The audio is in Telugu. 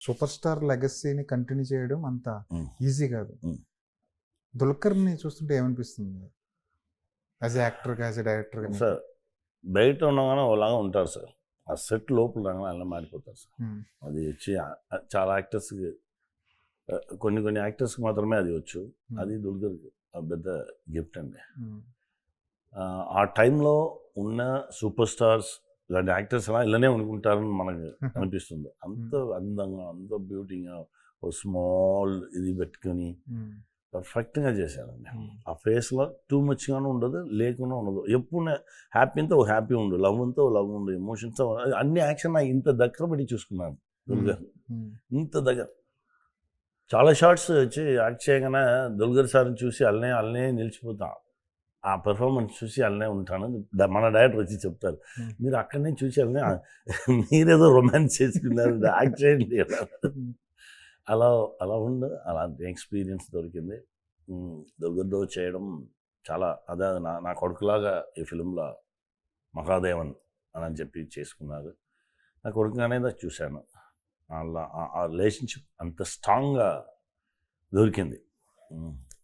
సూపర్ స్టార్ లెగసీని కంటిన్యూ చేయడం అంత ఈజీ కాదు. Mm. దుల్కర్ని చూస్తుంటే ఏమనిపిస్తుంది as actor, as director? Sir బయట ఉండగానే ఒకలాగా ఉంటారు సార్, ఆ సెట్ లోపల రాగానే అలా మారిపోతారు సార్. అది వచ్చి చాలా యాక్టర్స్కి, కొన్ని యాక్టర్స్కి మాత్రమే అది వచ్చు. అది దుల్కర్కి పెద్ద గిఫ్ట్ అండి. ఆ టైంలో ఉన్న సూపర్ స్టార్స్ ఇలాంటి యాక్టర్స్ అలా ఇలానే అనుకుంటారని మనకు అనిపిస్తుంది. అంత అందంగా, అంత బ్యూటీగా, ఓ స్మాల్ ఇది పెట్టుకొని పర్ఫెక్ట్గా చేశారండి. ఆ ఫేస్లో టూ మచ్గానే ఉండదు, లేకుండా ఉండదు. ఎప్పుడు హ్యాపీతో హ్యాపీ ఉండు, లవ్ అంతా లవ్ ఉండు, ఎమోషన్స్ అన్ని యాక్షన్ నాకు ఇంత దగ్గర పెట్టి చూసుకున్నాను దుల్గర్. ఇంత దగ్గర చాలా షార్ట్స్ వచ్చి యాక్ట్ చేయగానే దుల్గర్ సార్ని చూసి అల్లనే నిలిచిపోతాం. ఆ పెర్ఫార్మెన్స్ చూసి అలానే ఉంటాను. మన డైరెక్టర్ వచ్చి చెప్తారు, మీరు అక్కడనే చూసి అలానే మీరేదో రొమాన్స్ చేసుకున్నారు, యాక్ట్ చేయండి. అలా అలాంటి ఎక్స్పీరియన్స్ దొరికింది. దుర్గతో చేయడం చాలా అదే నా కొడుకులాగా ఈ ఫిలింలో మహాదేవన్ అని చెప్పి చేసుకున్నారు. నా కొడుకుగానే చూశాను. అలా ఆ రిలేషన్షిప్ అంత స్ట్రాంగ్గా దొరికింది.